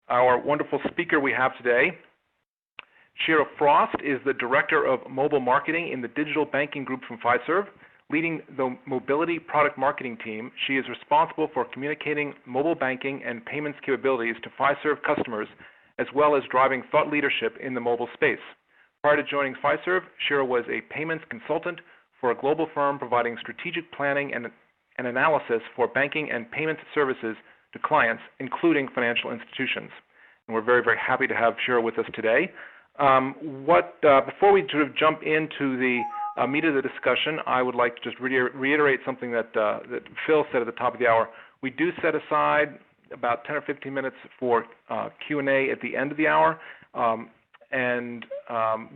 Our wonderful speaker we have today, Shirra Frost, is the Director of Mobile Marketing in the Digital Banking Group from FiServe. Leading the Mobility Product Marketing team, she is responsible for communicating mobile banking and payments capabilities to FiServe customers, as well as driving thought leadership in the mobile space. Prior to joining FiServe, Shirra was a payments consultant for a global firm providing strategic planning and analysis for banking and payment services to clients, including financial institutions. And we're very, very happy to have Shirra with us today. Before we sort of jump into the meat of the discussion, I would like to just reiterate something that Phil said at the top of the hour. We do set aside about 10 or 15 minutes for Q&A at the end of the hour, and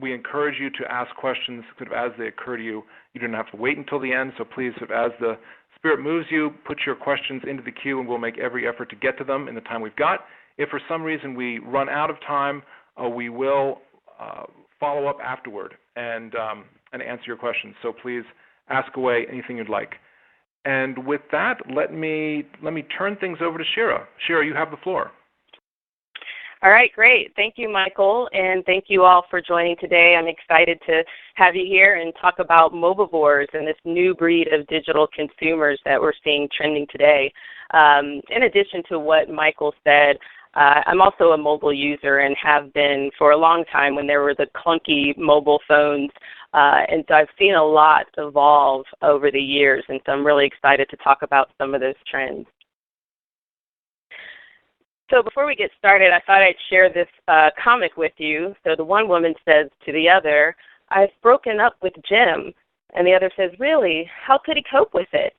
we encourage you to ask questions sort of as they occur to you. You don't have to wait until the end, so please, sort of as the Spirit moves you, put your questions into the queue, and we'll make every effort to get to them in the time we've got. If for some reason we run out of time, we will follow up afterward and answer your questions. So please ask away anything you'd like. And with that, let me turn things over to Shirra. Shirra, you have the floor. All right, great. Thank you, Michael, and thank you all for joining today. I'm excited to have you here and talk about Mobivores and this new breed of digital consumers that we're seeing trending today. In addition to what Michael said, I'm also a mobile user and have been for a long time when there were the clunky mobile phones, and so I've seen a lot evolve over the years, and so I'm really excited to talk about some of those trends. So before we get started, I thought I'd share this comic with you. So the one woman says to the other, "I've broken up with Jim." And the other says, "Really? How could he cope with it?"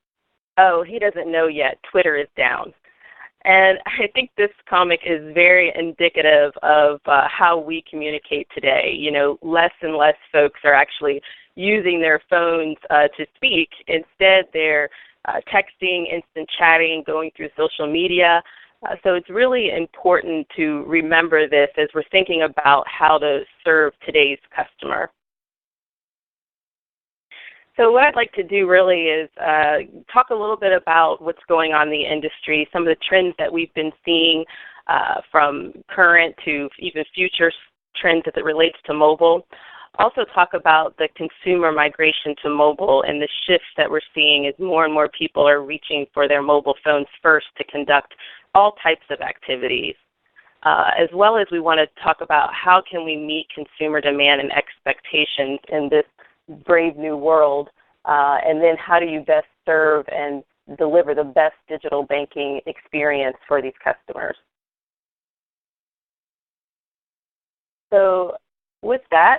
"Oh, he doesn't know yet. Twitter is down." And I think this comic is very indicative of how we communicate today. You know, less and less folks are actually using their phones to speak. Instead, they're texting, instant chatting, going through social media. So it's really important to remember this as we're thinking about how to serve today's customer. So what I'd like to do really is talk a little bit about what's going on in the industry, some of the trends that we've been seeing from current to even future trends as it relates to mobile. Also talk about the consumer migration to mobile and the shifts that we're seeing as more and more people are reaching for their mobile phones first to conduct all types of activities. As well as we want to talk about how can we meet consumer demand and expectations in this brave new world, and then how do you best serve and deliver the best digital banking experience for these customers. So with that,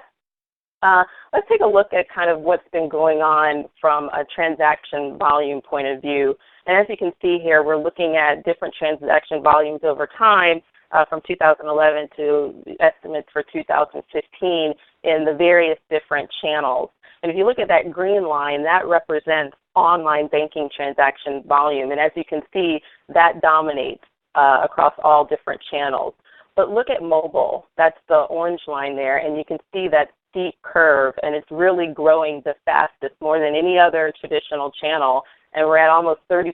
let's take a look at kind of what's been going on from a transaction volume point of view. And as you can see here, we're looking at different transaction volumes over time from 2011 to estimates for 2015 in the various different channels. And if you look at that green line, that represents online banking transaction volume. And as you can see, that dominates across all different channels. But look at mobile. That's the orange line there, and you can see that steep curve, and it's really growing the fastest, more than any other traditional channel. And we're at almost 30%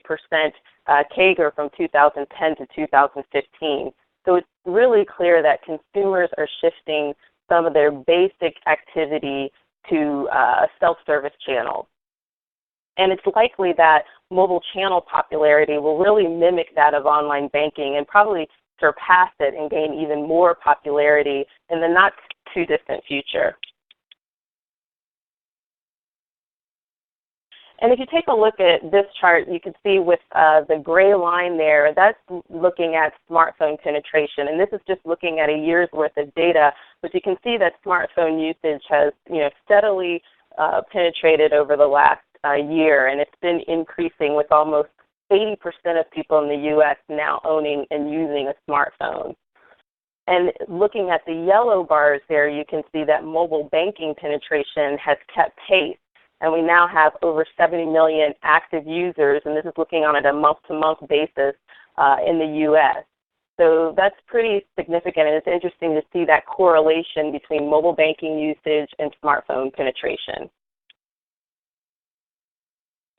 CAGR from 2010 to 2015. So it's really clear that consumers are shifting some of their basic activity to self-service channels. And it's likely that mobile channel popularity will really mimic that of online banking and probably surpass it and gain even more popularity in the not too distant future. And if you take a look at this chart, you can see with the gray line there, that's looking at smartphone penetration. And this is just looking at a year's worth of data. But you can see that smartphone usage has steadily penetrated over the last year. And it's been increasing with almost 80% of people in the U.S. now owning and using a smartphone. And looking at the yellow bars there, you can see that mobile banking penetration has kept pace. And we now have over 70 million active users, and this is looking on a month-to-month basis in the U.S. So that's pretty significant, and it's interesting to see that correlation between mobile banking usage and smartphone penetration.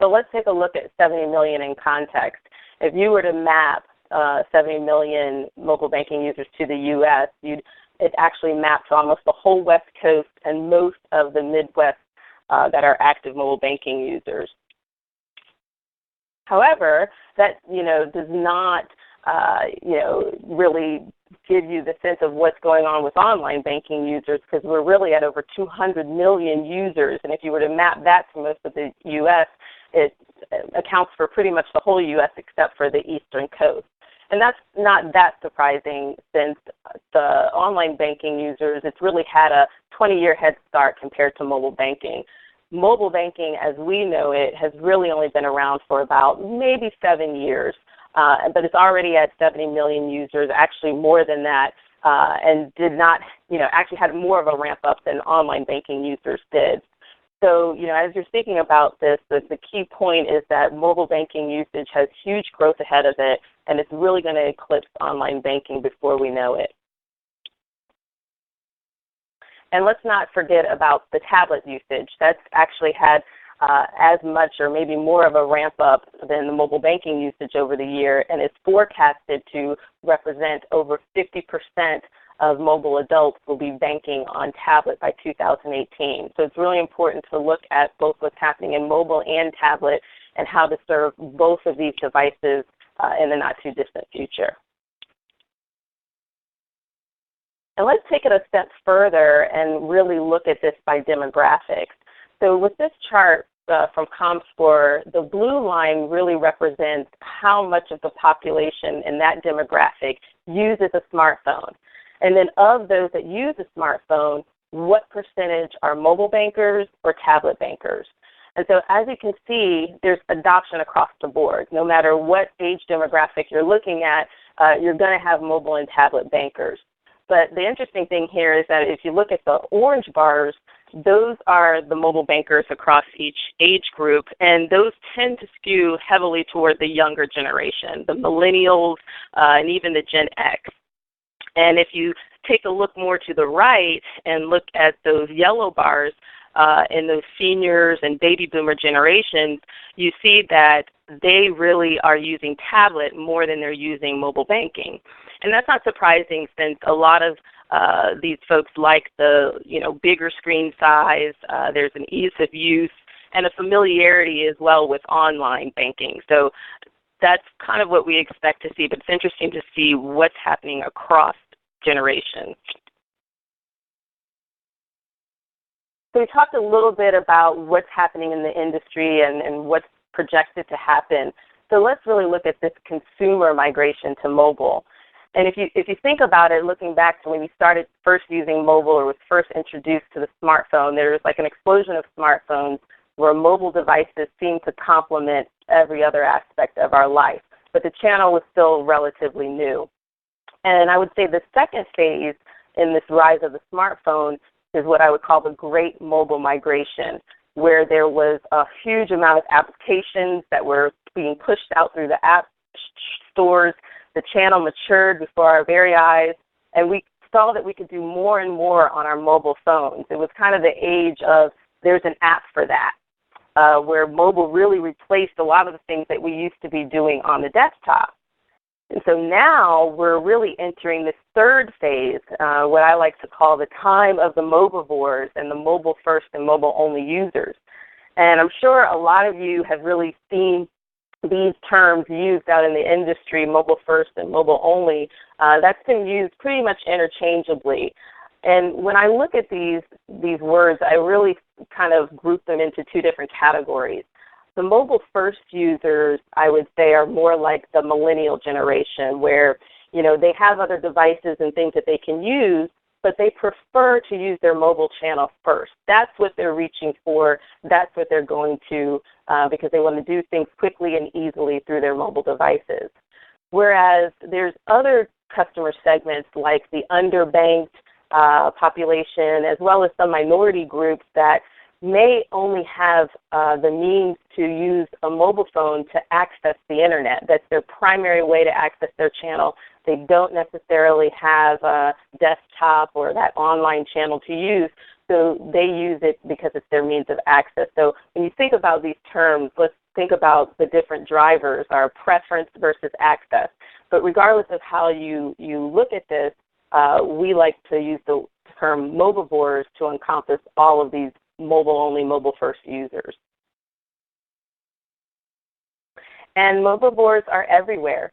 So let's take a look at 70 million in context. If you were to map 70 million mobile banking users to the U.S., it actually maps almost the whole West Coast and most of the Midwest that are active mobile banking users. However, that does not really give you the sense of what's going on with online banking users, because we're really at over 200 million users, and if you were to map that to most of the U.S., it accounts for pretty much the whole U.S. except for the eastern coast. And that's not that surprising, since the online banking users, it's really had a 20-year head start compared to mobile banking. Mobile banking, as we know it, has really only been around for about maybe 7 years, but it's already at 70 million users, actually more than that, and did not, actually had more of a ramp up than online banking users did. So, as you're thinking about this, the key point is that mobile banking usage has huge growth ahead of it, and it's really going to eclipse online banking before we know it. And let's not forget about the tablet usage. That's actually had as much or maybe more of a ramp up than the mobile banking usage over the year, and it's forecasted to represent over 50% of mobile adults will be banking on tablet by 2018. So it's really important to look at both what's happening in mobile and tablet and how to serve both of these devices in the not too distant future. And let's take it a step further and really look at this by demographics. So with this chart from ComScore, the blue line really represents how much of the population in that demographic uses a smartphone. And then of those that use a smartphone, what percentage are mobile bankers or tablet bankers? And so as you can see, there's adoption across the board. No matter what age demographic you're looking at, you're going to have mobile and tablet bankers. But the interesting thing here is that if you look at the orange bars, those are the mobile bankers across each age group, and those tend to skew heavily toward the younger generation, the millennials, and even the Gen X. And if you take a look more to the right and look at those yellow bars in those seniors and baby boomer generations, you see that they really are using tablet more than they're using mobile banking. And that's not surprising, since a lot of these folks like the bigger screen size, there's an ease of use, and a familiarity as well with online banking. So that's kind of what we expect to see, but it's interesting to see what's happening across generations. So we talked a little bit about what's happening in the industry and what's projected to happen. So let's really look at this consumer migration to mobile. And if you think about it, looking back to when you started first using mobile or was first introduced to the smartphone, there was like an explosion of smartphones where mobile devices seemed to complement every other aspect of our life. But the channel was still relatively new. And I would say the second phase in this rise of the smartphone is what I would call the great mobile migration, where there was a huge amount of applications that were being pushed out through the app stores. The channel matured before our very eyes, and we saw that we could do more and more on our mobile phones. It was kind of the age of there's an app for that, where mobile really replaced a lot of the things that we used to be doing on the desktop. And so now we're really entering this third phase, what I like to call the time of the Mobivores and the mobile first and mobile only users. And I'm sure a lot of you have really seen these terms used out in the industry, mobile first and mobile only. That's been used pretty much interchangeably. And when I look at these words, I really kind of group them into two different categories. The mobile first users, I would say, are more like the millennial generation, where they have other devices and things that they can use, but they prefer to use their mobile channel first. That's what they're reaching for. That's what they're going to, because they want to do things quickly and easily through their mobile devices. Whereas there's other customer segments like the underbanked population, as well as some minority groups that may only have the means to use a mobile phone to access the internet. That's their primary way to access their channel. They don't necessarily have a desktop or that online channel to use, so they use it because it's their means of access. So when you think about these terms, let's think about the different drivers, our preference versus access. But regardless of how you look at this, we like to use the term Mobivores to encompass all of these mobile-only, mobile-first users. And Mobivores are everywhere.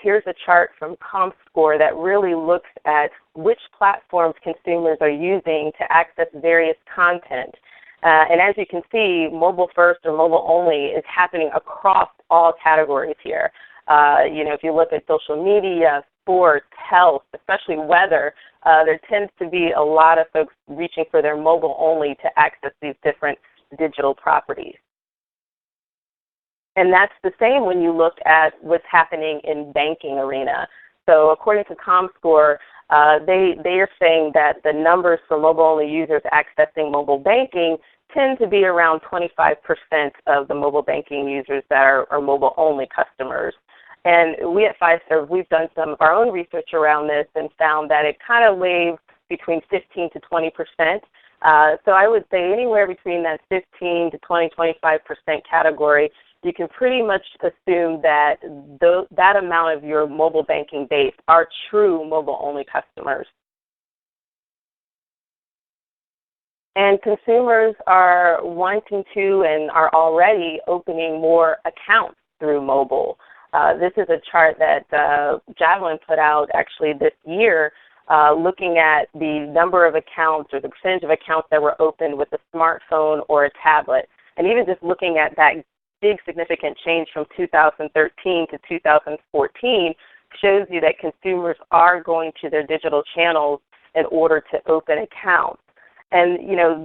Here's a chart from ComScore that really looks at which platforms consumers are using to access various content. And as you can see, mobile first or mobile only is happening across all categories here. If you look at social media, sports, health, especially weather, there tends to be a lot of folks reaching for their mobile only to access these different digital properties. And that's the same when you look at what's happening in banking arena. So according to ComScore, they are saying that the numbers for mobile-only users accessing mobile banking tend to be around 25% of the mobile banking users that are mobile-only customers. And we at FiServe, we've done some of our own research around this and found that it kind of lays between 15 to 20%. So I would say anywhere between that 15 to 20, 25% category, you can pretty much assume that that amount of your mobile banking base are true mobile-only customers. And consumers are wanting to and are already opening more accounts through mobile. This is a chart that Javelin put out actually this year, looking at the number of accounts or the percentage of accounts that were opened with a smartphone or a tablet. And even just looking at that big significant change from 2013 to 2014 shows you that consumers are going to their digital channels in order to open accounts. And,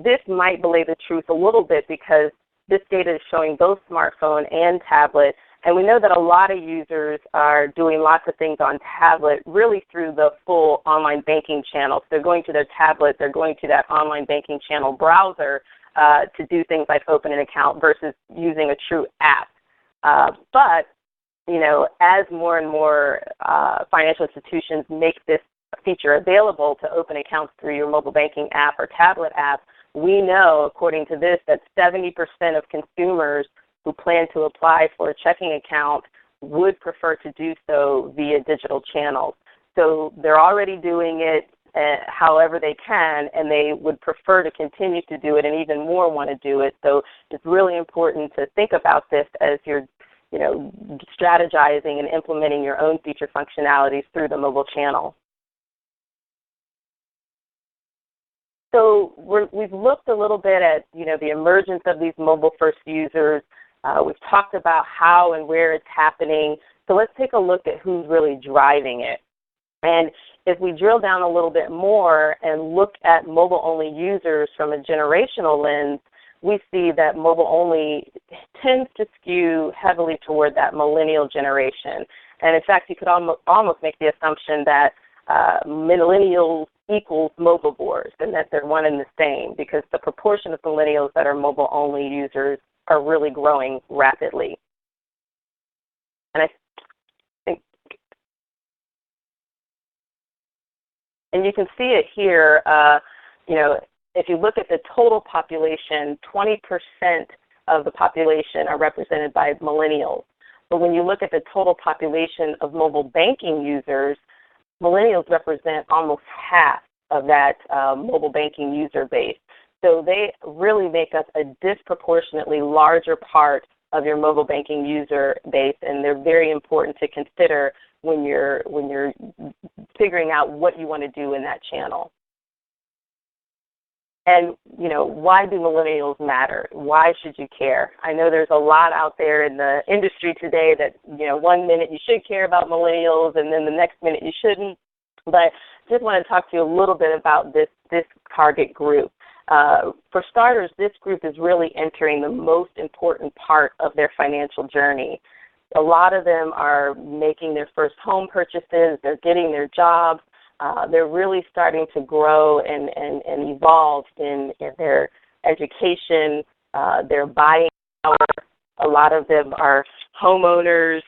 this might belay the truth a little bit because this data is showing both smartphone and tablet. And we know that a lot of users are doing lots of things on tablet really through the full online banking channels. They're going to their tablet, they're going to that online banking channel browser to do things like open an account versus using a true app. But as more and more financial institutions make this feature available to open accounts through your mobile banking app or tablet app, we know, according to this, that 70% of consumers who plan to apply for a checking account would prefer to do so via digital channels. So they're already doing it however they can, and they would prefer to continue to do it and even more want to do it. So it's really important to think about this as you're strategizing and implementing your own feature functionalities through the mobile channel. So we've looked a little bit at the emergence of these mobile-first users. We've talked about how and where it's happening. So let's take a look at who's really driving it. And if we drill down a little bit more and look at mobile-only users from a generational lens, we see that mobile-only tends to skew heavily toward that millennial generation. And in fact, you could almost make the assumption that millennials equals Mobivores and that they're one and the same because the proportion of millennials that are mobile-only users are really growing rapidly. And I think, and you can see it here, if you look at the total population, 20% of the population are represented by millennials. But when you look at the total population of mobile banking users, millennials represent almost half of that mobile banking user base. So they really make up a disproportionately larger part of your mobile banking user base, and they're very important to consider when you're figuring out what you want to do in that channel. And, why do millennials matter? Why should you care? I know there's a lot out there in the industry today that, 1 minute you should care about millennials and then the next minute you shouldn't. But just want to talk to you a little bit about this target group. For starters, this group is really entering the most important part of their financial journey. A lot of them are making their first home purchases, they're getting their jobs, they're really starting to grow and evolve in their education, their buying power. A lot of them are homeowners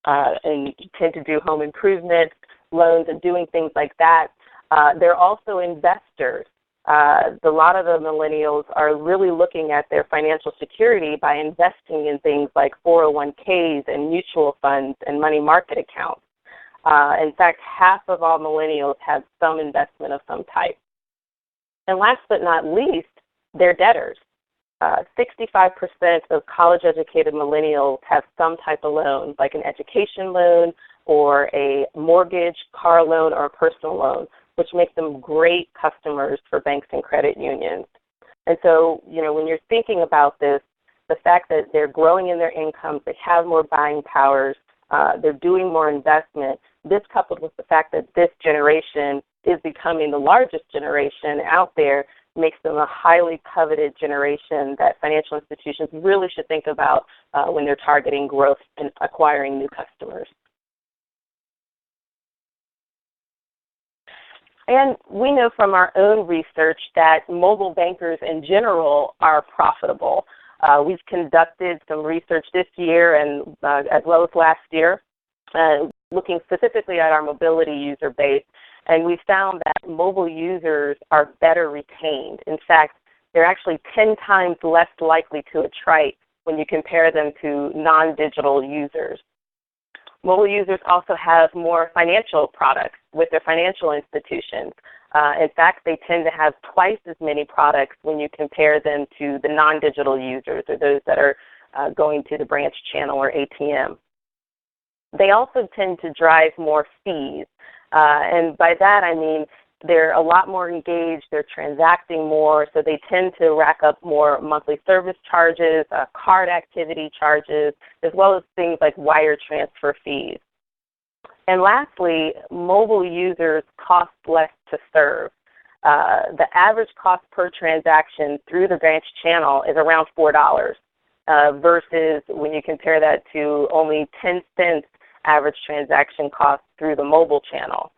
and tend to do home improvement loans and doing things like that. They're also investors. A lot of the millennials are really looking at their financial security by investing in things like 401ks and mutual funds and money market accounts. In fact, half of all millennials have some investment of some type. And last but not least, they're debtors. 65% of college-educated millennials have some type of loan, like an education loan or a mortgage, car loan, or a personal loan, which makes them great customers for banks and credit unions. And so, when you're thinking about this, the fact that they're growing in their incomes, they have more buying powers, they're doing more investment, this coupled with the fact that this generation is becoming the largest generation out there makes them a highly coveted generation that financial institutions really should think about when they're targeting growth and acquiring new customers. And we know from our own research that mobile bankers in general are profitable. We've conducted some research this year and as well as last year, looking specifically at our mobility user base, and we found that mobile users are better retained. In fact, they're actually 10 times less likely to attrite when you compare them to non-digital users. Mobile users also have more financial products with their financial institutions. In fact, they tend to have twice as many products when you compare them to the non-digital users or those that are going to the branch channel or ATM. They also tend to drive more fees. And by that I mean they're a lot more engaged, they're transacting more, so they tend to rack up more monthly service charges, card activity charges, as well as things like wire transfer fees. And lastly, mobile users cost less to serve. The average cost per transaction through the branch channel is around $4 versus when you compare that to only 10 cents average transaction cost through the mobile channel.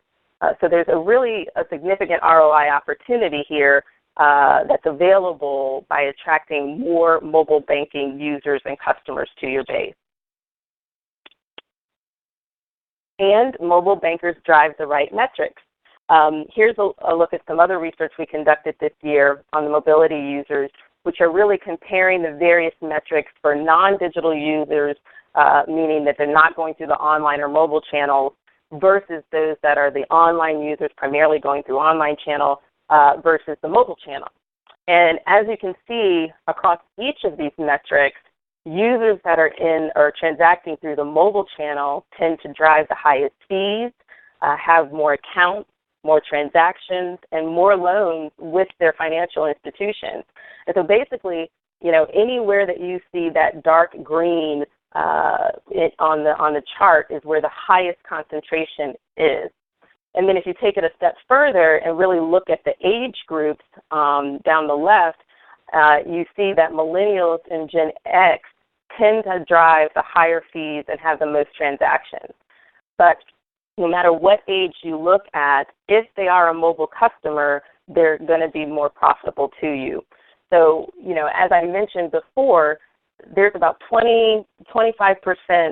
So there's a significant ROI opportunity here that's available by attracting more mobile banking users and customers to your base. And mobile bankers drive the right metrics. Here's a look at some other research we conducted this year on the mobility users, which are really comparing the various metrics for non-digital users, meaning that they're not going through the online or mobile channels, versus those that are the online users primarily going through online channel versus the mobile channel. And as you can see across each of these metrics, users that are transacting through the mobile channel tend to drive the highest fees, have more accounts, more transactions, and more loans with their financial institutions. And so basically, anywhere that you see that dark green on the chart is where the highest concentration is. And then if you take it a step further and really look at the age groups down the left, you see that millennials and Gen X tend to drive the higher fees and have the most transactions. But no matter what age you look at, if they are a mobile customer, they're going to be more profitable to you. So, as I mentioned before, there's about 25%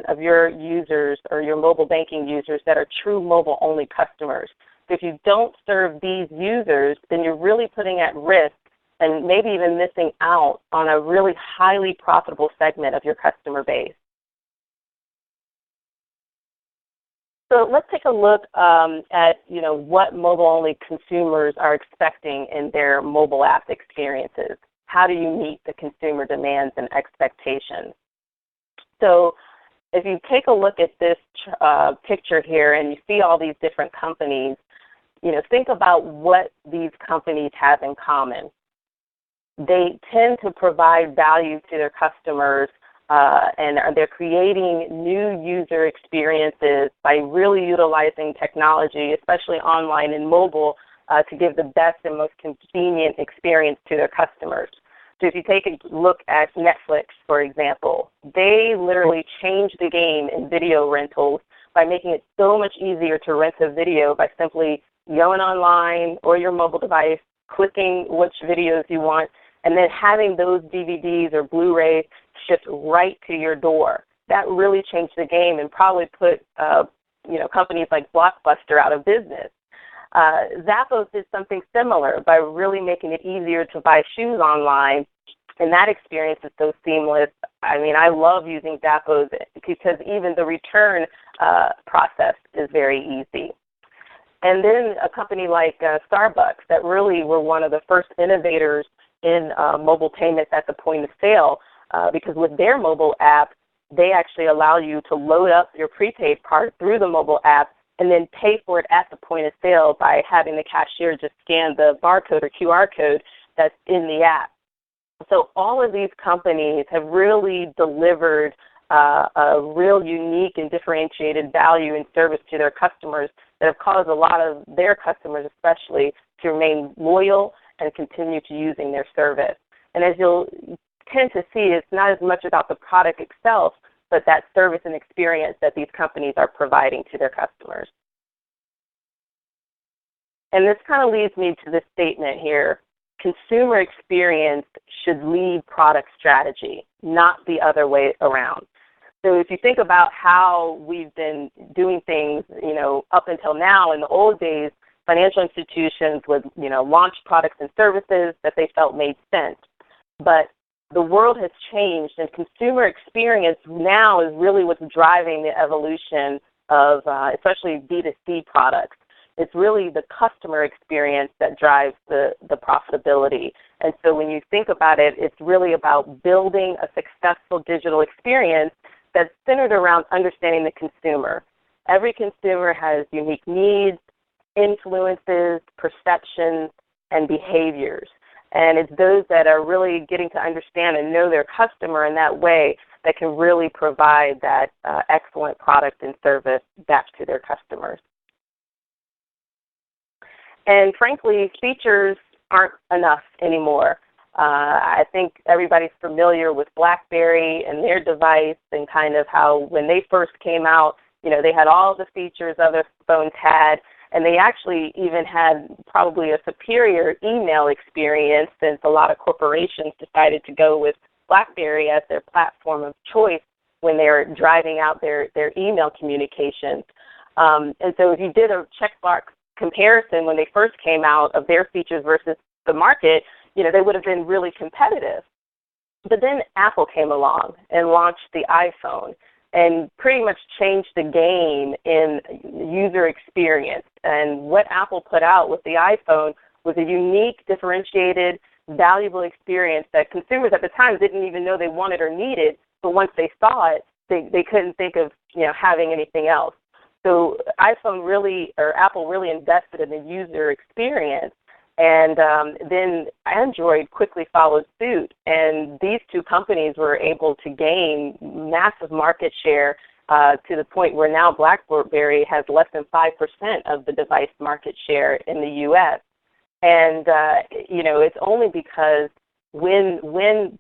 of your users or your mobile banking users that are true mobile-only customers. So if you don't serve these users, then you're really putting at risk and maybe even missing out on a really highly profitable segment of your customer base. So let's take a look at what mobile-only consumers are expecting in their mobile app experiences. How do you meet the consumer demands and expectations? So if you take a look at this picture here and you see all these different companies, think about what these companies have in common. They tend to provide value to their customers and they're creating new user experiences by really utilizing technology, especially online and mobile, to give the best and most convenient experience to their customers. So if you take a look at Netflix, for example, they literally changed the game in video rentals by making it so much easier to rent a video by simply going online or your mobile device, clicking which videos you want, and then having those DVDs or Blu-rays shipped right to your door. That really changed the game and probably put companies like Blockbuster out of business. Zappos did something similar by really making it easier to buy shoes online, and that experience is so seamless. I mean, I love using Zappos because even the return process is very easy. And then a company like Starbucks that really were one of the first innovators in mobile payments at the point of sale, because with their mobile app, they actually allow you to load up your prepaid card through the mobile app and then pay for it at the point of sale by having the cashier just scan the barcode or QR code that's in the app. So all of these companies have really delivered a real unique and differentiated value and service to their customers that have caused a lot of their customers especially to remain loyal and continue to using their service. And as you'll tend to see, it's not as much about the product itself, but that service and experience that these companies are providing to their customers. And this kind of leads me to this statement here. Consumer experience should lead product strategy, not the other way around. So if you think about how we've been doing things, up until now, in the old days, financial institutions would, launch products and services that they felt made sense. But the world has changed, and consumer experience now is really what's driving the evolution of especially B2C products. It's really the customer experience that drives the profitability. And so when you think about it, it's really about building a successful digital experience that's centered around understanding the consumer. Every consumer has unique needs, influences, perceptions, and behaviors. And it's those that are really getting to understand and know their customer in that way that can really provide that excellent product and service back to their customers. And frankly, features aren't enough anymore. I think everybody's familiar with BlackBerry and their device and kind of how when they first came out, they had all the features other phones had, and they actually even had probably a superior email experience since a lot of corporations decided to go with BlackBerry as their platform of choice when they were driving out their email communications. And so if you did a checkbox comparison when they first came out of their features versus the market, they would have been really competitive. But then Apple came along and launched the iPhone and pretty much changed the game in user experience. And what Apple put out with the iPhone was a unique, differentiated, valuable experience that consumers at the time didn't even know they wanted or needed, but once they saw it, they couldn't think of having anything else. So Apple really invested in the user experience, and then Android quickly followed suit. And these two companies were able to gain massive market share to the point where now BlackBerry has less than 5% of the device market share in the U.S. And, it's only because when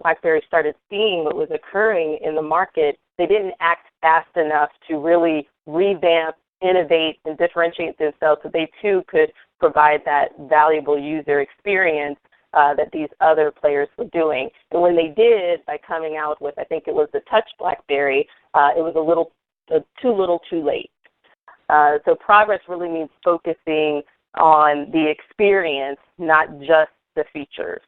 BlackBerry started seeing what was occurring in the market, they didn't act fast enough to really revamp, innovate, and differentiate themselves so they too could provide that valuable user experience that these other players were doing. And when they did, by coming out with, I think it was the Touch BlackBerry, it was too little too late. So progress really means focusing on the experience, not just the features.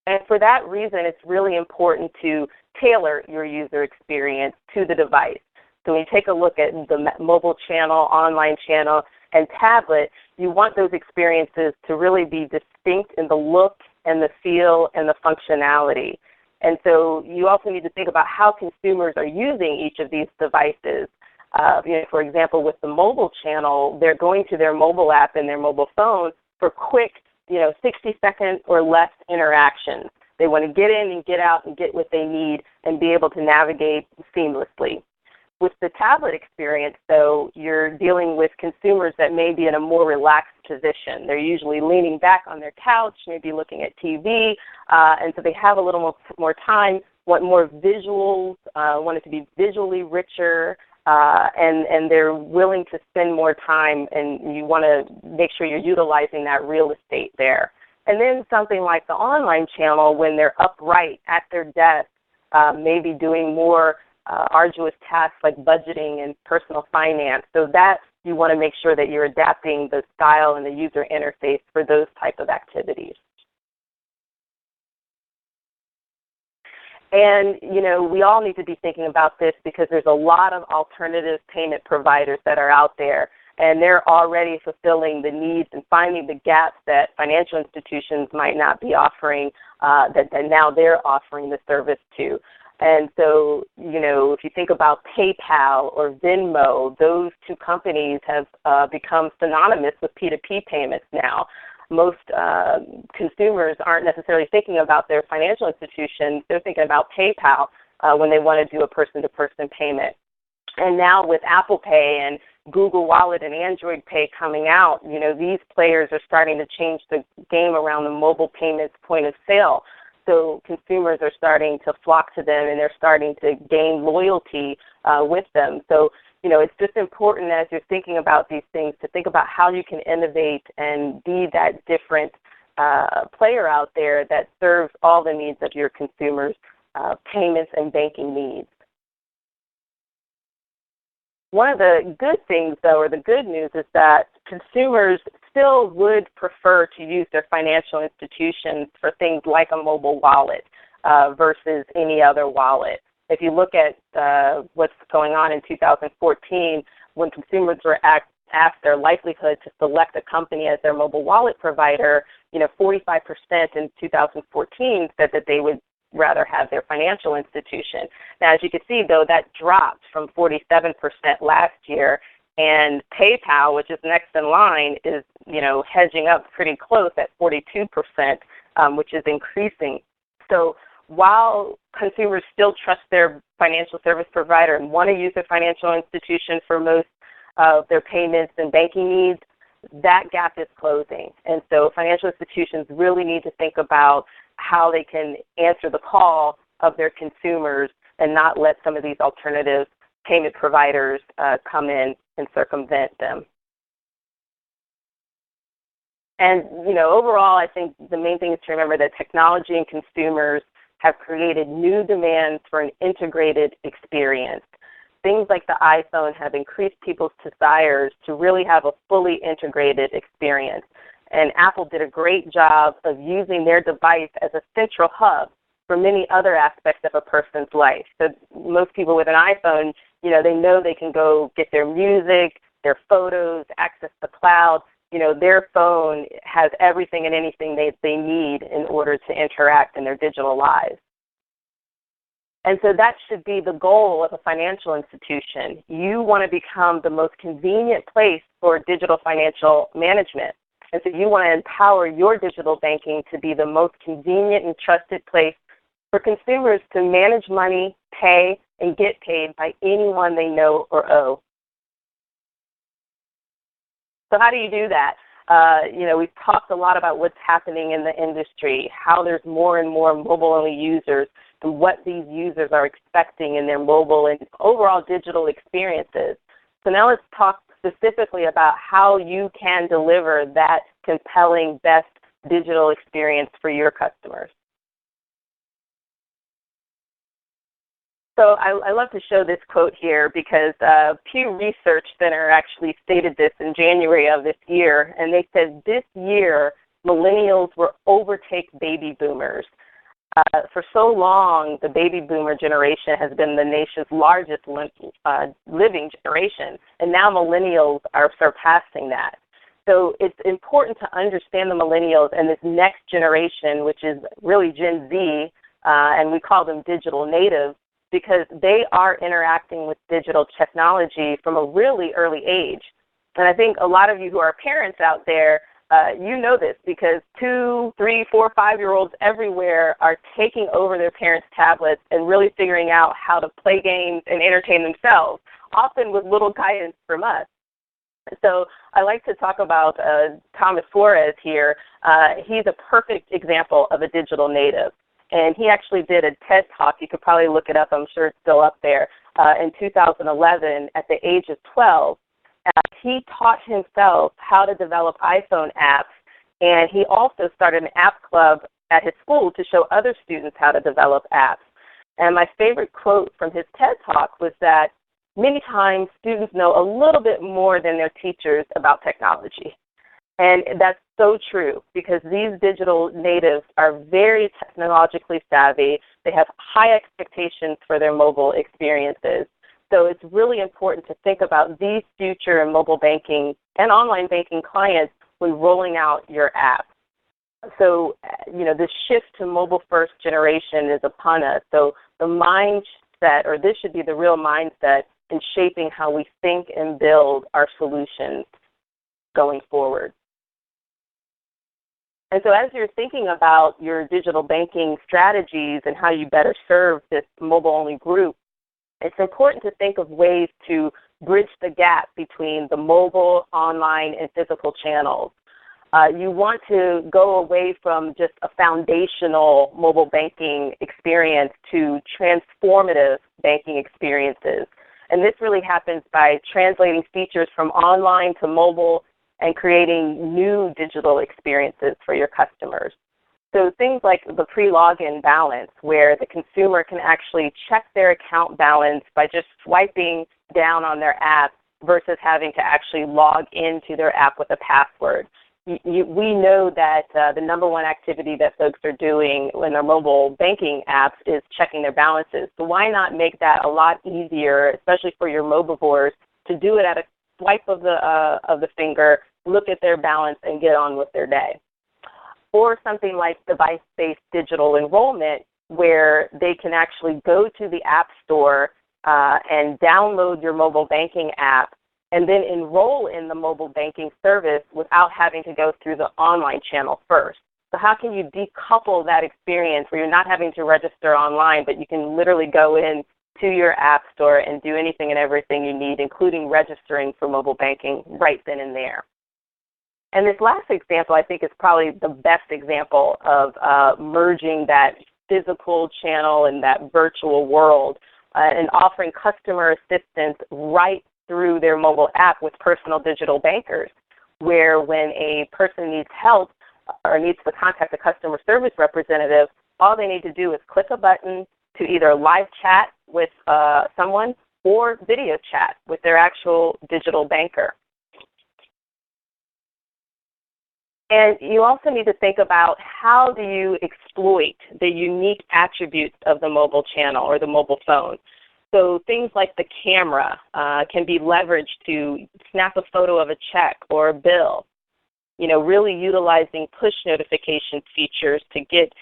And for that reason, it's really important to tailor your user experience to the device. So when you take a look at the mobile channel, online channel, and tablet, you want those experiences to really be distinct in the look and the feel and the functionality. And so you also need to think about how consumers are using each of these devices. For example, with the mobile channel, they're going to their mobile app and their mobile phone for quick, 60-second or less interactions. They want to get in and get out and get what they need and be able to navigate seamlessly. With the tablet experience, though, you're dealing with consumers that may be in a more relaxed position. They're usually leaning back on their couch, maybe looking at TV, and so they have a little more time, want more visuals, want it to be visually richer, and they're willing to spend more time, and you want to make sure you're utilizing that real estate there. And then something like the online channel, when they're upright at their desk, maybe doing more arduous tasks like budgeting and personal finance. So that you want to make sure that you're adapting the style and the user interface for those type of activities. And, we all need to be thinking about this because there's a lot of alternative payment providers that are out there, and they're already fulfilling the needs and finding the gaps that financial institutions might not be offering, that now they're offering the service to. And so, if you think about PayPal or Venmo, those two companies have become synonymous with P2P payments now. Most consumers aren't necessarily thinking about their financial institutions. They're thinking about PayPal when they want to do a person-to-person payment. And now with Apple Pay and Google Wallet and Android Pay coming out, these players are starting to change the game around the mobile payments point of sale. So consumers are starting to flock to them, and they're starting to gain loyalty with them. So it's just important as you're thinking about these things to think about how you can innovate and be that different player out there that serves all the needs of your consumers' payments and banking needs. One of the good things, though, or the good news, is that consumers still would prefer to use their financial institutions for things like a mobile wallet versus any other wallet. If you look at what's going on in 2014, when consumers were asked their likelihood to select a company as their mobile wallet provider, 45% in 2014 said that they would rather have their financial institution. Now, as you can see, though, that dropped from 47% last year, and PayPal, which is next in line, is, hedging up pretty close at 42%, which is increasing. So while consumers still trust their financial service provider and want to use their financial institution for most of their payments and banking needs, that gap is closing. And so financial institutions really need to think about how they can answer the call of their consumers and not let some of these alternative payment providers come in and circumvent them. And, overall, I think the main thing is to remember that technology and consumers have created new demands for an integrated experience. Things like the iPhone have increased people's desires to really have a fully integrated experience. And Apple did a great job of using their device as a central hub for many other aspects of a person's life. So most people with an iPhone, they know they can go get their music, their photos, access the cloud. Their phone has everything and anything they need in order to interact in their digital lives. And so that should be the goal of a financial institution. You want to become the most convenient place for digital financial management. And so you want to empower your digital banking to be the most convenient and trusted place for consumers to manage money, pay, and get paid by anyone they know or owe. So how do you do that? We've talked a lot about what's happening in the industry, how there's more and more mobile-only users, and what these users are expecting in their mobile and overall digital experiences. So now let's talk specifically about how you can deliver that compelling, best digital experience for your customers. So I love to show this quote here because Pew Research Center actually stated this in January of this year, and they said this year millennials will overtake baby boomers. For so long, the baby boomer generation has been the nation's largest living generation, and now millennials are surpassing that. So it's important to understand the millennials and this next generation, which is really Gen Z, and we call them digital natives, because they are interacting with digital technology from a really early age. And I think a lot of you who are parents out there, you know this because 2, 3, 4, 5-year-olds everywhere are taking over their parents' tablets and really figuring out how to play games and entertain themselves, often with little guidance from us. So I like to talk about Thomas Flores here. He's a perfect example of a digital native. And he actually did a TED Talk. You could probably look it up. I'm sure it's still up there. In 2011, at the age of 12, he taught himself how to develop iPhone apps, and he also started an app club at his school to show other students how to develop apps. And my favorite quote from his TED Talk was that, many times students know a little bit more than their teachers about technology. And that's so true because these digital natives are very technologically savvy. They have high expectations for their mobile experiences. So it's really important to think about these future mobile banking and online banking clients when rolling out your app. So, this shift to mobile-first generation is upon us. So the mindset, or this should be the real mindset in shaping how we think and build our solutions going forward. And so as you're thinking about your digital banking strategies and how you better serve this mobile-only group, it's important to think of ways to bridge the gap between the mobile, online, and physical channels. You want to go away from just a foundational mobile banking experience to transformative banking experiences. And this really happens by translating features from online to mobile and creating new digital experiences for your customers. So things like the pre-login balance, where the consumer can actually check their account balance by just swiping down on their app versus having to actually log into their app with a password. We know that the number one activity that folks are doing in their mobile banking apps is checking their balances. So why not make that a lot easier, especially for your Mobivores, to do it at a swipe of the finger, look at their balance, and get on with their day. Or something like device-based digital enrollment, where they can actually go to the App Store and download your mobile banking app and then enroll in the mobile banking service without having to go through the online channel first. So how can you decouple that experience where you're not having to register online, but you can literally go in to your App Store and do anything and everything you need, including registering for mobile banking right then and there. And this last example, I think, is probably the best example of merging that physical channel and that virtual world and offering customer assistance right through their mobile app with personal digital bankers, where when a person needs help or needs to contact a customer service representative, all they need to do is click a button to either live chat with someone or video chat with their actual digital banker. And you also need to think about how do you exploit the unique attributes of the mobile channel or the mobile phone. So things like the camera can be leveraged to snap a photo of a check or a bill, really utilizing push notification features to get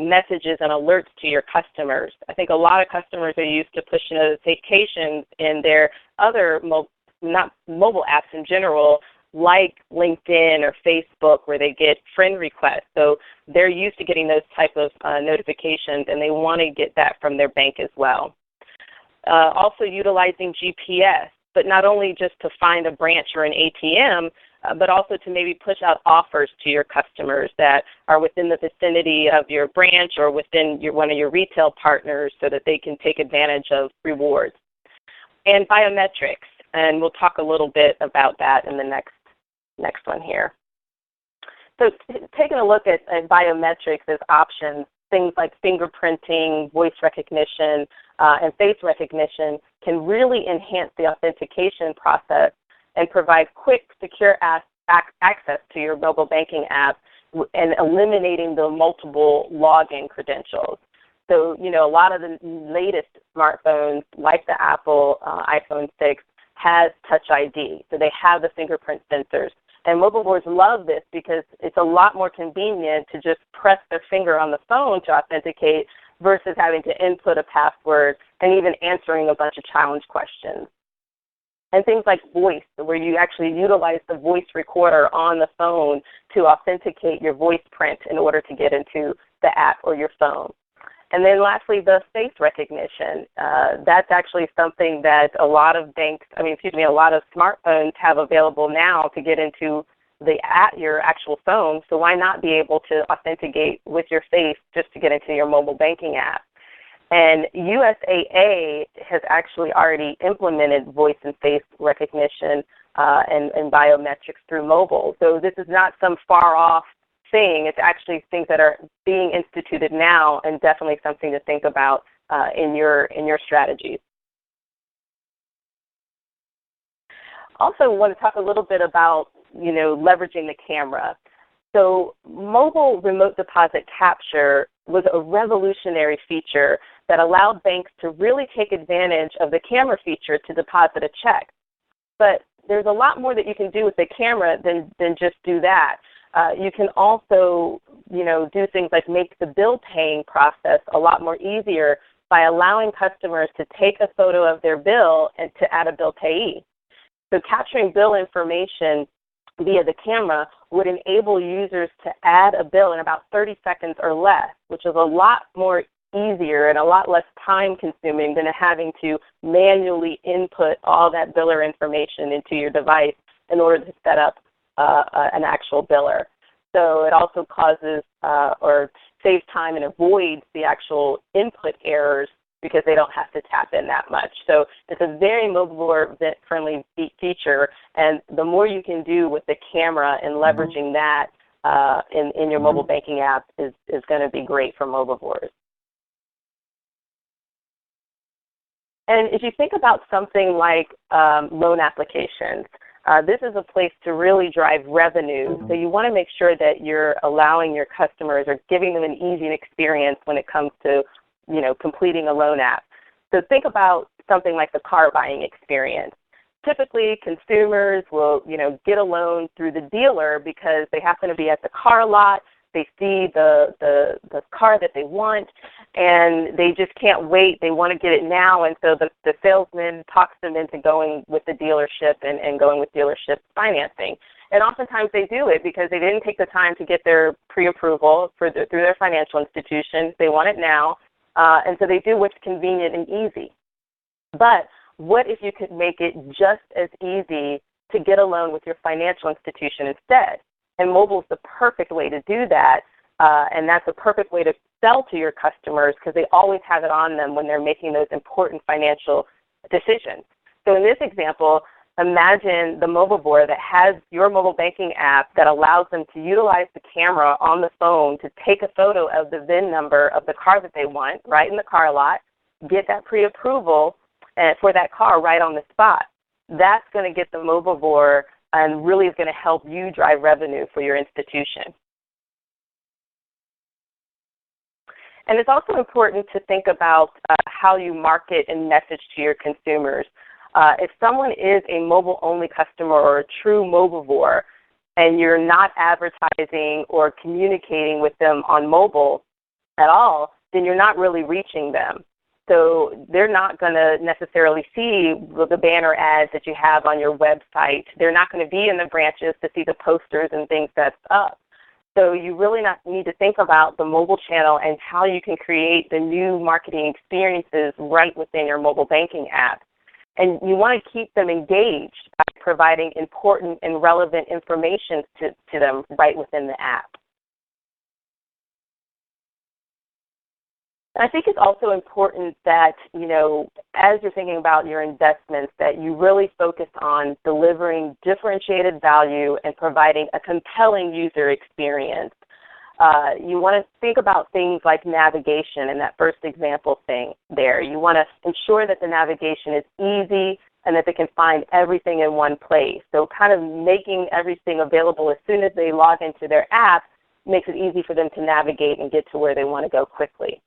messages and alerts to your customers. I think a lot of customers are used to push notifications in their other not mobile apps in general, like LinkedIn or Facebook, where they get friend requests. So they're used to getting those type of notifications, and they want to get that from their bank as well. Also utilizing GPS, but not only just to find a branch or an ATM, but also to maybe push out offers to your customers that are within the vicinity of your branch or within one of your retail partners so that they can take advantage of rewards. And biometrics, and we'll talk a little bit about that in the next one here. So taking a look at biometrics as options, things like fingerprinting, voice recognition, and face recognition can really enhance the authentication process and provide quick, secure access to your mobile banking app and eliminating the multiple login credentials. So, a lot of the latest smartphones, like the Apple iPhone 6, has Touch ID. So they have the fingerprint sensors. And Mobivores love this because it's a lot more convenient to just press their finger on the phone to authenticate versus having to input a password and even answering a bunch of challenge questions. And things like voice, where you actually utilize the voice recorder on the phone to authenticate your voice print in order to get into the app or your phone. And then lastly, the face recognition. That's actually something that a lot of a lot of smartphones have available now to get into your actual phone. So why not be able to authenticate with your face just to get into your mobile banking app? And USAA has actually already implemented voice and face recognition and biometrics through mobile. So this is not some far off thing. It's actually things that are being instituted now, and definitely something to think about in your strategies. Also want to talk a little bit about, leveraging the camera. So mobile remote deposit capture was a revolutionary feature that allowed banks to really take advantage of the camera feature to deposit a check. But there's a lot more that you can do with the camera than just do that. You can also, do things like make the bill paying process a lot more easier by allowing customers to take a photo of their bill and to add a bill payee. So capturing bill information via the camera would enable users to add a bill in about 30 seconds or less, which is a lot more easier and a lot less time consuming than having to manually input all that biller information into your device in order to set up an actual biller. So it also causes or saves time and avoids the actual input errors because they don't have to tap in that much. So it's a very Mobivore-friendly feature, and the more you can do with the camera and leveraging that in your mobile banking app is going to be great for Mobivores. And if you think about something like loan applications, this is a place to really drive revenue. So you want to make sure that you're allowing your customers or giving them an easy experience when it comes to, completing a loan app. So think about something like the car buying experience. Typically, consumers will, get a loan through the dealer because they happen to be at the car lot. They see the car that they want, and they just can't wait. They want to get it now, and so the salesman talks them into going with the dealership and going with dealership financing. And oftentimes they do it because they didn't take the time to get their pre-approval through their financial institution. They want it now, and so they do what's convenient and easy. But what if you could make it just as easy to get a loan with your financial institution instead? And mobile is the perfect way to do that, and that's a perfect way to sell to your customers because they always have it on them when they're making those important financial decisions. So in this example, imagine the Mobivore that has your mobile banking app that allows them to utilize the camera on the phone to take a photo of the VIN number of the car that they want right in the car lot, get that pre-approval for that car right on the spot. That's going to get the Mobivore and really is going to help you drive revenue for your institution. And it's also important to think about how you market and message to your consumers. If someone is a mobile-only customer or a true Mobivore, and you're not advertising or communicating with them on mobile at all, then you're not really reaching them. So they're not going to necessarily see the banner ads that you have on your website. They're not going to be in the branches to see the posters and things that's up. So you really need to think about the mobile channel and how you can create the new marketing experiences right within your mobile banking app. And you want to keep them engaged by providing important and relevant information to them right within the app. I think it's also important that, as you're thinking about your investments, that you really focus on delivering differentiated value and providing a compelling user experience. You want to think about things like navigation in that first example thing there. You want to ensure that the navigation is easy and that they can find everything in one place. So kind of making everything available as soon as they log into their app makes it easy for them to navigate and get to where they want to go quickly.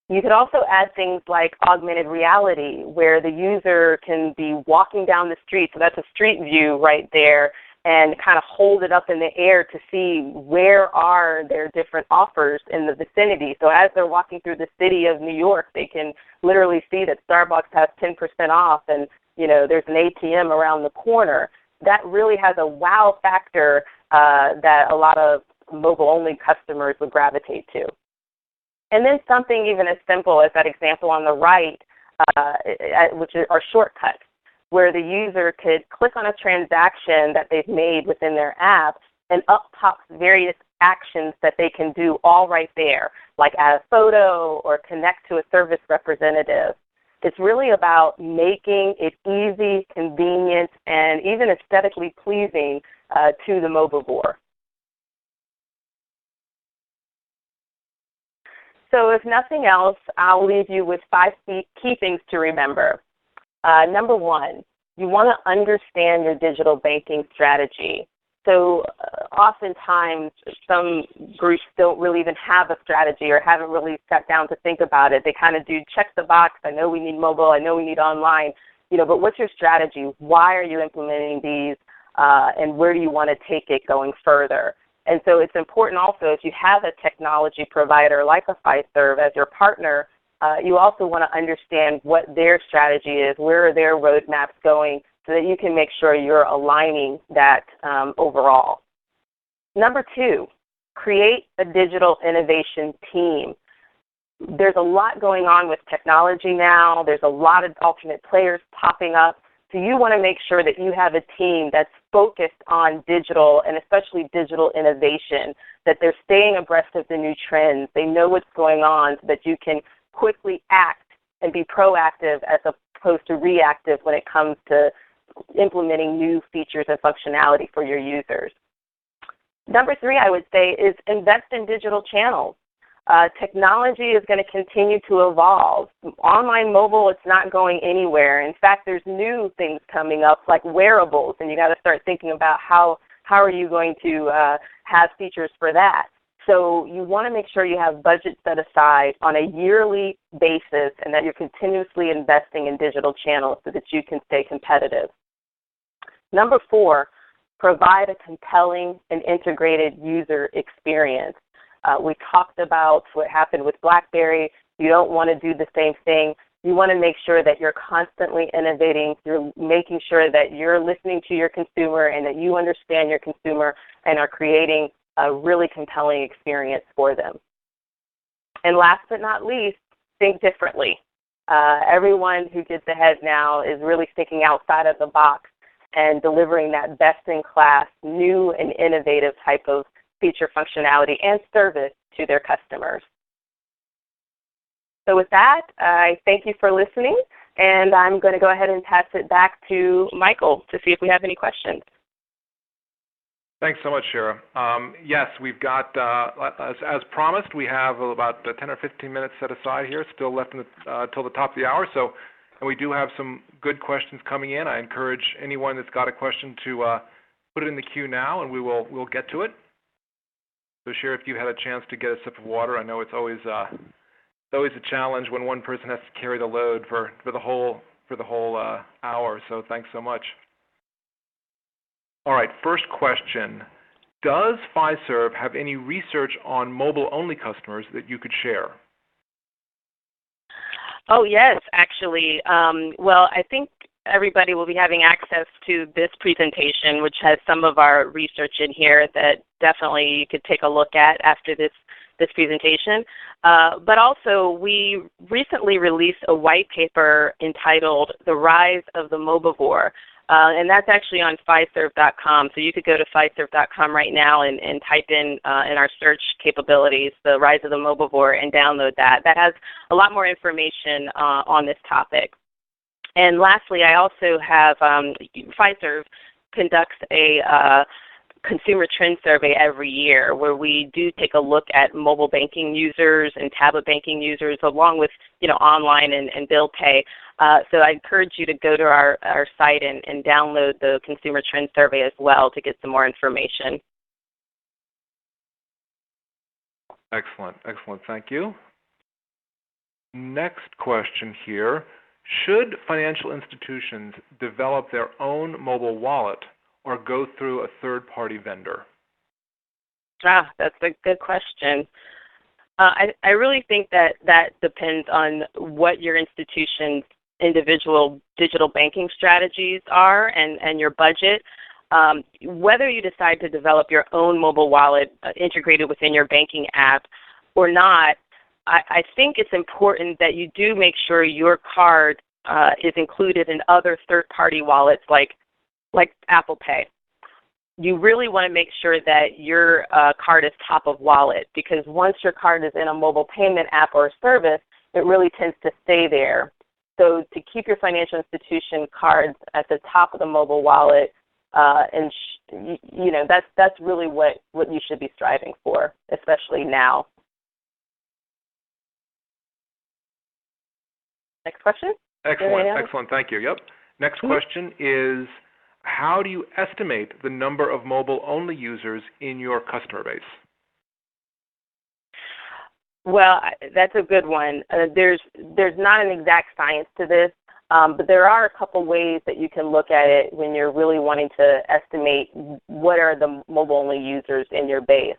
You could also add things like augmented reality, where the user can be walking down the street, so that's a street view right there, and kind of hold it up in the air to see where are their different offers in the vicinity. So as they're walking through the city of New York, they can literally see that Starbucks has 10% off and, there's an ATM around the corner. That really has a wow factor that a lot of mobile-only customers would gravitate to. And then something even as simple as that example on the right, which are shortcuts, where the user could click on a transaction that they've made within their app and up pops various actions that they can do all right there, like add a photo or connect to a service representative. It's really about making it easy, convenient, and even aesthetically pleasing to the Mobivore. So if nothing else, I'll leave you with 5 key things to remember. Number 1, you want to understand your digital banking strategy. So oftentimes some groups don't really even have a strategy or haven't really sat down to think about it. They kind of do check the box. I know we need mobile. I know we need online. But what's your strategy? Why are you implementing these? And where do you want to take it going further? And so it's important also, if you have a technology provider like a FiServe as your partner, you also want to understand what their strategy is, where are their roadmaps going, so that you can make sure you're aligning that overall. Number 2, create a digital innovation team. There's a lot going on with technology now. There's a lot of alternate players popping up. So you want to make sure that you have a team that's focused on digital and especially digital innovation, that they're staying abreast of the new trends. They know what's going on so that you can quickly act and be proactive as opposed to reactive when it comes to implementing new features and functionality for your users. Number 3, I would say, is invest in digital channels. Technology is going to continue to evolve. Online mobile, it's not going anywhere. In fact, there's new things coming up like wearables, and you got to start thinking about how are you going to have features for that. So you want to make sure you have budget set aside on a yearly basis and that you're continuously investing in digital channels so that you can stay competitive. Number 4, provide a compelling and integrated user experience. We talked about what happened with BlackBerry. You don't want to do the same thing. You want to make sure that you're constantly innovating. You're making sure that you're listening to your consumer and that you understand your consumer and are creating a really compelling experience for them. And last but not least, think differently. Everyone who gets ahead now is really thinking outside of the box and delivering that best-in-class, new and innovative type of feature functionality and service to their customers. So with that, I thank you for listening, and I'm going to go ahead and pass it back to Michael to see if we have any questions. Thanks so much, Shirra. Yes, we've got, as promised, we have about 10 or 15 minutes set aside here, still left till the top of the hour. So, and we do have some good questions coming in. I encourage anyone that's got a question to put it in the queue now, and we'll get to it. So, Shirra, if you had a chance to get a sip of water, I know it's always a challenge when one person has to carry the load for the whole hour. So, thanks so much. All right, first question. Does FiServe have any research on mobile-only customers that you could share? Oh, yes, actually. Well, I think everybody will be having access to this presentation, which has some of our research in here that definitely you could take a look at after this presentation. But also, we recently released a white paper entitled The Rise of the Mobivore. And that's actually on FiServe.com. So you could go to FiServe.com right now and type in our search capabilities, The Rise of the Mobivore, and download that. That has a lot more information on this topic. And lastly, I also have FiServe conducts a consumer trend survey every year where we do take a look at mobile banking users and tablet banking users along with online and bill pay. So I encourage you to go to our site and download the consumer trend survey as well to get some more information. Excellent, excellent. Thank you. Next question here. Should financial institutions develop their own mobile wallet or go through a third-party vendor? That's a good question. I really think that depends on what your institution's individual digital banking strategies are and your budget. Whether you decide to develop your own mobile wallet integrated within your banking app or not, I think it's important that you do make sure your card is included in other third-party wallets like Apple Pay. You really want to make sure that your card is top of wallet, because once your card is in a mobile payment app or service, it really tends to stay there. So to keep your financial institution cards at the top of the mobile wallet, that's really what you should be striving for, especially now. Next question? Excellent, excellent. Thank you. Yep. Next question is, how do you estimate the number of mobile-only users in your customer base? Well, that's a good one. There's not an exact science to this, but there are a couple ways that you can look at it when you're really wanting to estimate what are the mobile-only users in your base.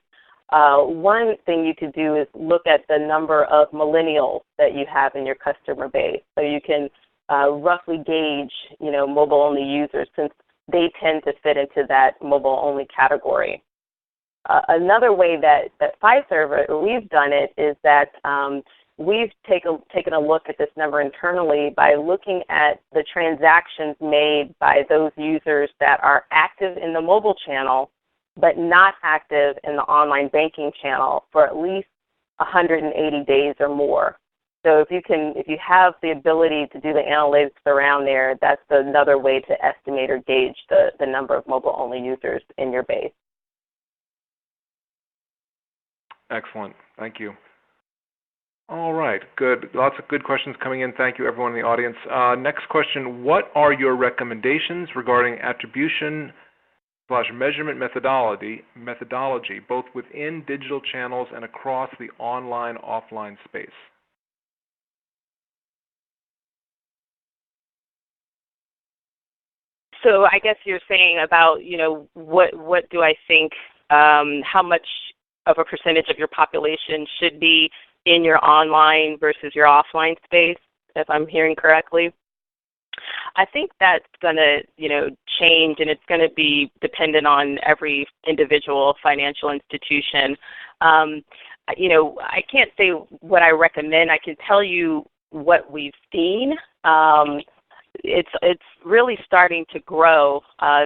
One thing you could do is look at the number of millennials that you have in your customer base, so you can roughly gauge, mobile-only users, since they tend to fit into that mobile-only category. Another way that FiServe, we've done it, is that we've taken a look at this number internally by looking at the transactions made by those users that are active in the mobile channel but not active in the online banking channel for at least 180 days or more. So if you have the ability to do the analytics around there, that's another way to estimate or gauge the number of mobile-only users in your base. Excellent. Thank you. All right. Good. Lots of good questions coming in. Thank you, everyone in the audience. Next question, what are your recommendations regarding attribution/measurement methodology, both within digital channels and across the online-offline space? So I guess you're saying about, what do I think, how much of a percentage of your population should be in your online versus your offline space, if I'm hearing correctly? I think that's going to, change, and it's going to be dependent on every individual financial institution. I can't say what I recommend. I can tell you what we've seen. It's really starting to grow. I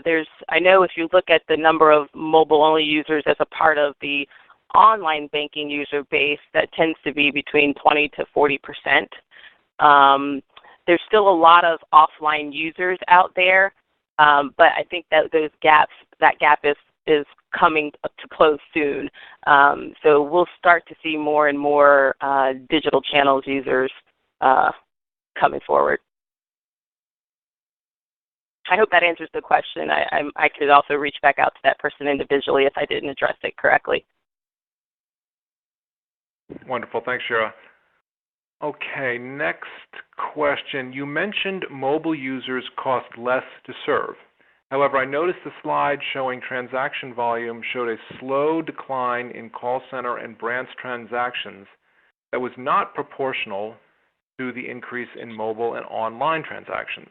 know if you look at the number of mobile-only users as a part of the online banking user base, that tends to be between 20 to 40%. There's still a lot of offline users out there, but I think that that gap is coming to close soon. So we'll start to see more and more digital channels users coming forward. I hope that answers the question. I could also reach back out to that person individually if I didn't address it correctly. Wonderful. Thanks, Shirra. Okay, next question. You mentioned mobile users cost less to serve. However, I noticed the slide showing transaction volume showed a slow decline in call center and branch transactions that was not proportional to the increase in mobile and online transactions.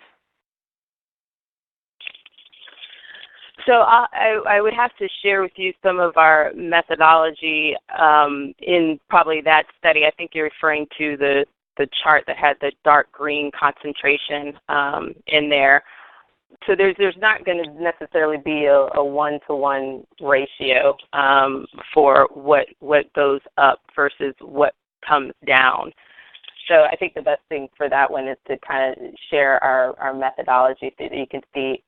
So I would have to share with you some of our methodology in probably that study. I think you're referring to the chart that had the dark green concentration in there. So there's not going to necessarily be a one-to-one ratio for what goes up versus what comes down. So I think the best thing for that one is to kind of share our methodology so that you can see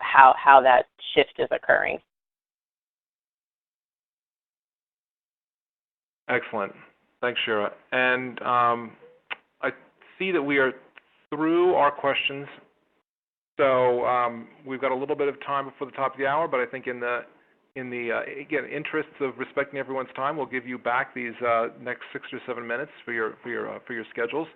how that shift is occurring. Excellent. Thanks, Shirra. And I see that we are through our questions. So we've got a little bit of time before the top of the hour, but I think in the again, interests of respecting everyone's time, we'll give you back these next 6 or 7 minutes for your schedules.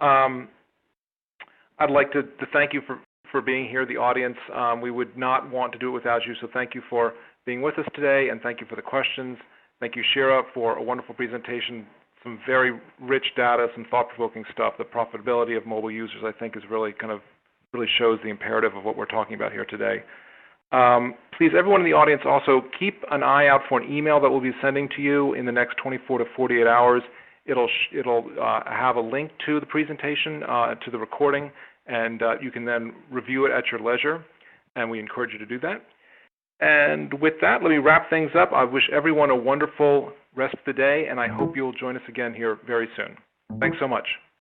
I'd like to thank you for being here, the audience. We would not want to do it without you, so thank you for being with us today, and thank you for the questions. Thank you, Shirra, for a wonderful presentation, some very rich data, some thought-provoking stuff. The profitability of mobile users, I think, is really really shows the imperative of what we're talking about here today. Please, everyone in the audience, also keep an eye out for an email that we'll be sending to you in the next 24 to 48 hours. It'll have a link to the presentation, to the recording, and you can then review it at your leisure, and we encourage you to do that. And with that, let me wrap things up. I wish everyone a wonderful rest of the day, and I hope you'll join us again here very soon. Thanks so much.